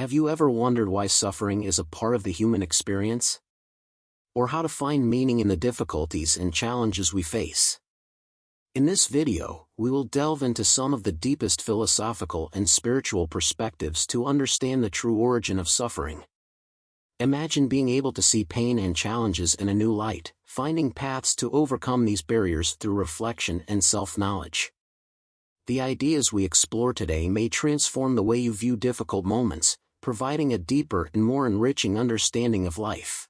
Have you ever wondered why suffering is a part of the human experience? Or how to find meaning in the difficulties and challenges we face? In this video, we will delve into some of the deepest philosophical and spiritual perspectives to understand the true origin of suffering. Imagine being able to see pain and challenges in a new light, finding paths to overcome these barriers through reflection and self-knowledge. The ideas we explore today may transform the way you view difficult moments, providing a deeper and more enriching understanding of life.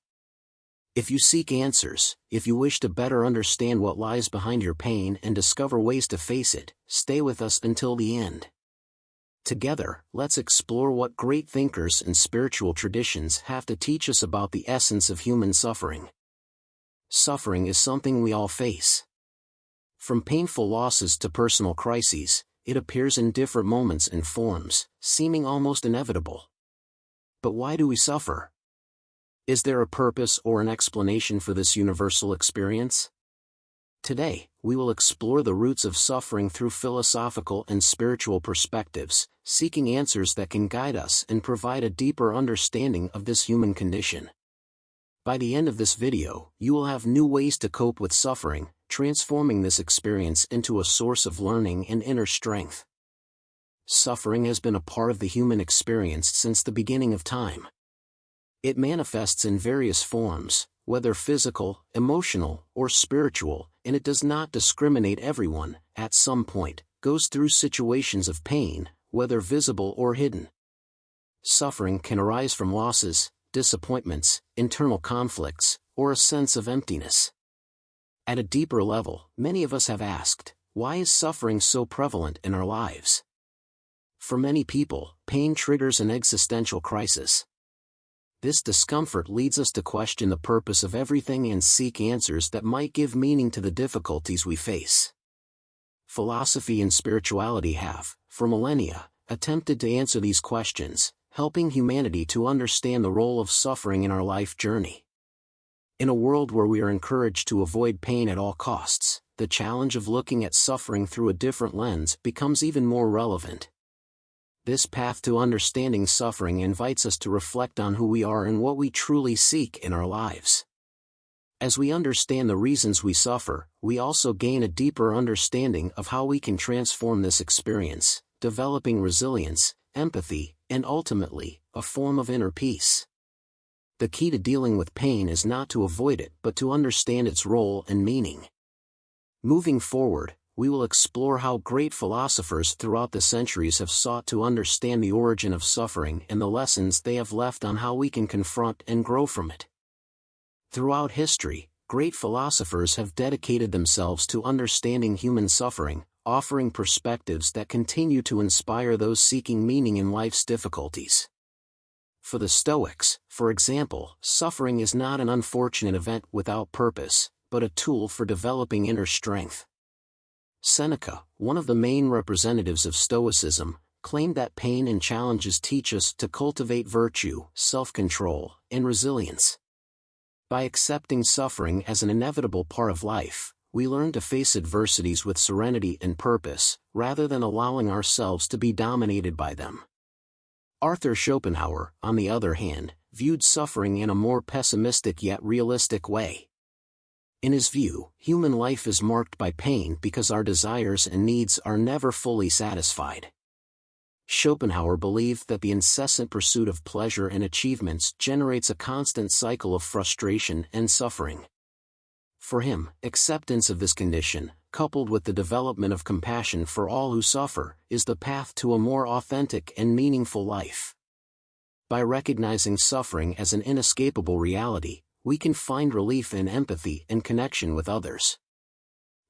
If you seek answers, if you wish to better understand what lies behind your pain and discover ways to face it, stay with us until the end. Together, let's explore what great thinkers and spiritual traditions have to teach us about the essence of human suffering. Suffering is something we all face. From painful losses to personal crises, it appears in different moments and forms, seeming almost inevitable. But why do we suffer? Is there a purpose or an explanation for this universal experience? Today, we will explore the roots of suffering through philosophical and spiritual perspectives, seeking answers that can guide us and provide a deeper understanding of this human condition. By the end of this video, you will have new ways to cope with suffering, transforming this experience into a source of learning and inner strength. Suffering has been a part of the human experience since the beginning of time. It manifests in various forms, whether physical, emotional, or spiritual, and it does not discriminate. Everyone, at some point, goes through situations of pain, whether visible or hidden. Suffering can arise from losses, disappointments, internal conflicts, or a sense of emptiness. At a deeper level, many of us have asked, why is suffering so prevalent in our lives? For many people, pain triggers an existential crisis. This discomfort leads us to question the purpose of everything and seek answers that might give meaning to the difficulties we face. Philosophy and spirituality have, for millennia, attempted to answer these questions, helping humanity to understand the role of suffering in our life journey. In a world where we are encouraged to avoid pain at all costs, the challenge of looking at suffering through a different lens becomes even more relevant. This path to understanding suffering invites us to reflect on who we are and what we truly seek in our lives. As we understand the reasons we suffer, we also gain a deeper understanding of how we can transform this experience, developing resilience, empathy, and ultimately, a form of inner peace. The key to dealing with pain is not to avoid it but to understand its role and meaning. Moving forward, we will explore how great philosophers throughout the centuries have sought to understand the origin of suffering and the lessons they have left on how we can confront and grow from it. Throughout history, great philosophers have dedicated themselves to understanding human suffering, offering perspectives that continue to inspire those seeking meaning in life's difficulties. For the Stoics, for example, suffering is not an unfortunate event without purpose, but a tool for developing inner strength. Seneca, one of the main representatives of Stoicism, claimed that pain and challenges teach us to cultivate virtue, self-control, and resilience. By accepting suffering as an inevitable part of life, we learn to face adversities with serenity and purpose, rather than allowing ourselves to be dominated by them. Arthur Schopenhauer, on the other hand, viewed suffering in a more pessimistic yet realistic way. In his view, human life is marked by pain because our desires and needs are never fully satisfied. Schopenhauer believed that the incessant pursuit of pleasure and achievements generates a constant cycle of frustration and suffering. For him, acceptance of this condition, coupled with the development of compassion for all who suffer, is the path to a more authentic and meaningful life. By recognizing suffering as an inescapable reality, we can find relief in empathy and connection with others.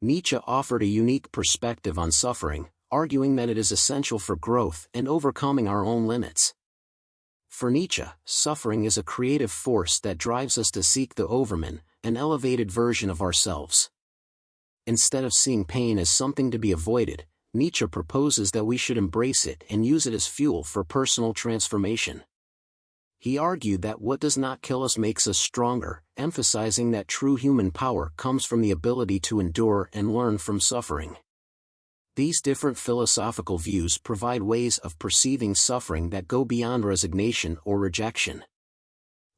Nietzsche offered a unique perspective on suffering, arguing that it is essential for growth and overcoming our own limits. For Nietzsche, suffering is a creative force that drives us to seek the overman, an elevated version of ourselves. Instead of seeing pain as something to be avoided, Nietzsche proposes that we should embrace it and use it as fuel for personal transformation. He argued that what does not kill us makes us stronger, emphasizing that true human power comes from the ability to endure and learn from suffering. These different philosophical views provide ways of perceiving suffering that go beyond resignation or rejection.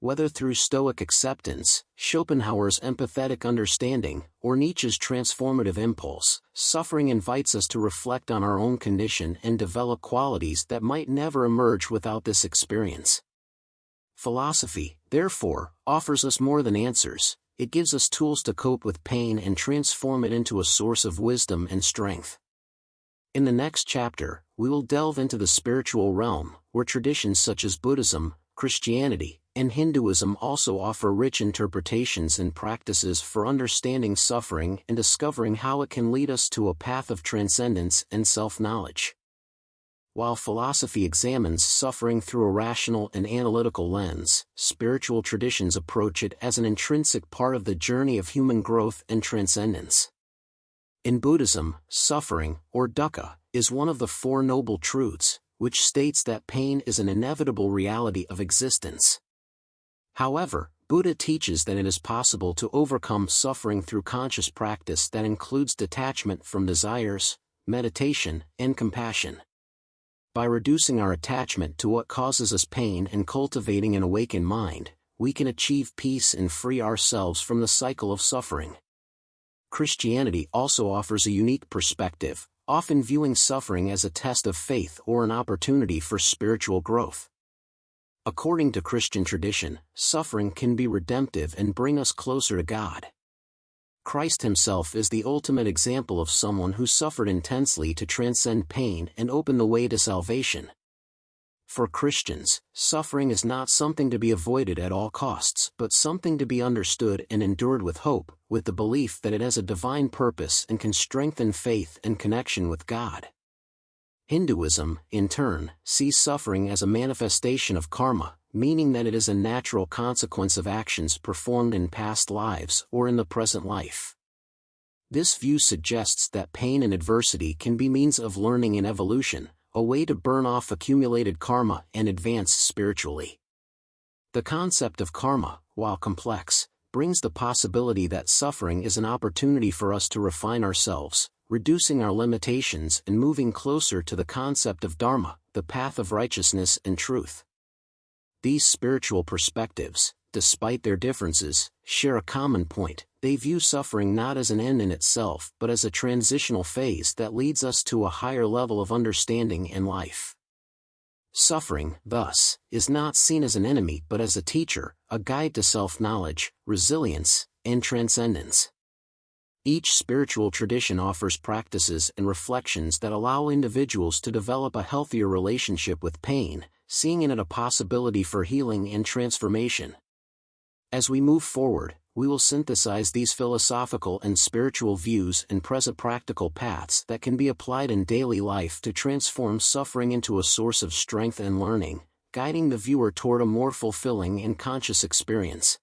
Whether through Stoic acceptance, Schopenhauer's empathetic understanding, or Nietzsche's transformative impulse, suffering invites us to reflect on our own condition and develop qualities that might never emerge without this experience. Philosophy, therefore, offers us more than answers. It gives us tools to cope with pain and transform it into a source of wisdom and strength. In the next chapter, we will delve into the spiritual realm, where traditions such as Buddhism, Christianity, and Hinduism also offer rich interpretations and practices for understanding suffering and discovering how it can lead us to a path of transcendence and self-knowledge. While philosophy examines suffering through a rational and analytical lens, spiritual traditions approach it as an intrinsic part of the journey of human growth and transcendence. In Buddhism, suffering, or dukkha, is one of the Four Noble Truths, which states that pain is an inevitable reality of existence. However, Buddha teaches that it is possible to overcome suffering through conscious practice that includes detachment from desires, meditation, and compassion. By reducing our attachment to what causes us pain and cultivating an awakened mind, we can achieve peace and free ourselves from the cycle of suffering. Christianity also offers a unique perspective, often viewing suffering as a test of faith or an opportunity for spiritual growth. According to Christian tradition, suffering can be redemptive and bring us closer to God. Christ himself is the ultimate example of someone who suffered intensely to transcend pain and open the way to salvation. For Christians, suffering is not something to be avoided at all costs, but something to be understood and endured with hope, with the belief that it has a divine purpose and can strengthen faith and connection with God. Hinduism, in turn, sees suffering as a manifestation of karma, meaning that it is a natural consequence of actions performed in past lives or in the present life. This view suggests that pain and adversity can be means of learning and evolution, a way to burn off accumulated karma and advance spiritually. The concept of karma, while complex, brings the possibility that suffering is an opportunity for us to refine ourselves, reducing our limitations and moving closer to the concept of dharma, the path of righteousness and truth. These spiritual perspectives, despite their differences, share a common point. They view suffering not as an end in itself but as a transitional phase that leads us to a higher level of understanding in life. Suffering, thus, is not seen as an enemy but as a teacher, a guide to self-knowledge, resilience, and transcendence. Each spiritual tradition offers practices and reflections that allow individuals to develop a healthier relationship with pain, seeing in it a possibility for healing and transformation. As we move forward, we will synthesize these philosophical and spiritual views and present practical paths that can be applied in daily life to transform suffering into a source of strength and learning, guiding the viewer toward a more fulfilling and conscious experience.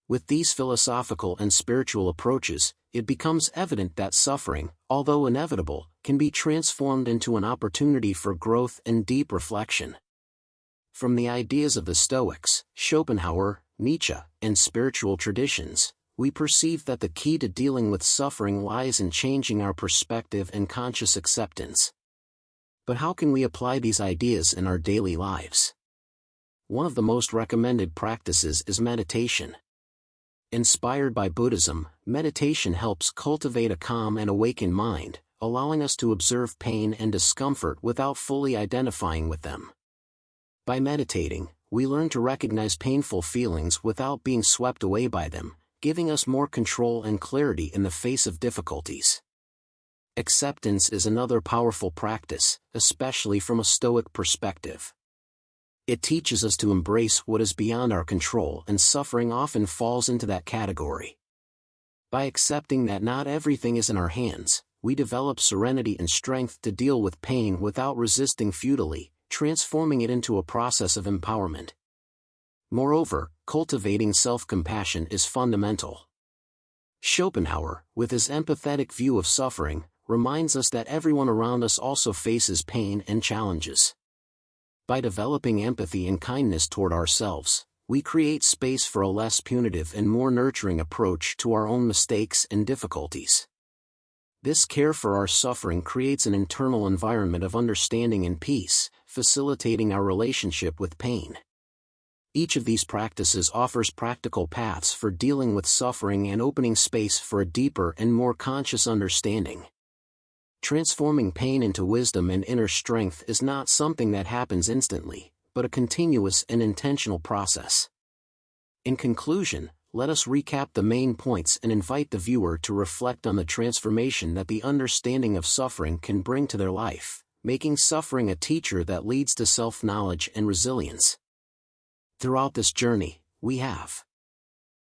With these philosophical and spiritual approaches, it becomes evident that suffering, although inevitable, can be transformed into an opportunity for growth and deep reflection. From the ideas of the Stoics, Schopenhauer, Nietzsche, and spiritual traditions, we perceive that the key to dealing with suffering lies in changing our perspective and conscious acceptance. But how can we apply these ideas in our daily lives? One of the most recommended practices is meditation. Inspired by Buddhism, meditation helps cultivate a calm and awakened mind, allowing us to observe pain and discomfort without fully identifying with them. By meditating, we learn to recognize painful feelings without being swept away by them, giving us more control and clarity in the face of difficulties. Acceptance is another powerful practice, especially from a Stoic perspective. It teaches us to embrace what is beyond our control, and suffering often falls into that category. By accepting that not everything is in our hands, we develop serenity and strength to deal with pain without resisting futilely, transforming it into a process of empowerment. Moreover, cultivating self-compassion is fundamental. Schopenhauer, with his empathetic view of suffering, reminds us that everyone around us also faces pain and challenges. By developing empathy and kindness toward ourselves, we create space for a less punitive and more nurturing approach to our own mistakes and difficulties. This care for our suffering creates an internal environment of understanding and peace, facilitating our relationship with pain. Each of these practices offers practical paths for dealing with suffering and opening space for a deeper and more conscious understanding. Transforming pain into wisdom and inner strength is not something that happens instantly, but a continuous and intentional process. In conclusion, let us recap the main points and invite the viewer to reflect on the transformation that the understanding of suffering can bring to their life, making suffering a teacher that leads to self-knowledge and resilience. Throughout this journey, we have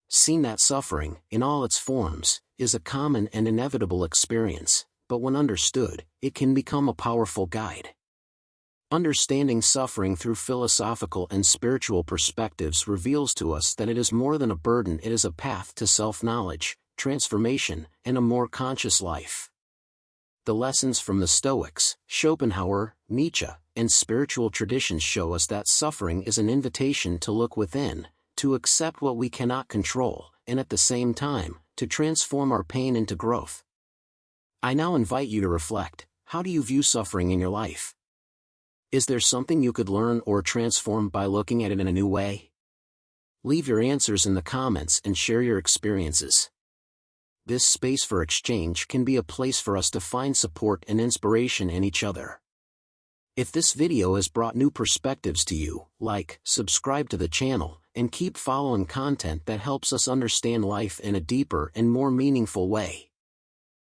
seen that suffering, in all its forms, is a common and inevitable experience, but when understood, it can become a powerful guide. Understanding suffering through philosophical and spiritual perspectives reveals to us that it is more than a burden, it is a path to self-knowledge, transformation, and a more conscious life. The lessons from the Stoics, Schopenhauer, Nietzsche, and spiritual traditions show us that suffering is an invitation to look within, to accept what we cannot control, and at the same time, to transform our pain into growth. I now invite you to reflect, how do you view suffering in your life? Is there something you could learn or transform by looking at it in a new way? Leave your answers in the comments and share your experiences. This space for exchange can be a place for us to find support and inspiration in each other. If this video has brought new perspectives to you, like, subscribe to the channel, and keep following content that helps us understand life in a deeper and more meaningful way.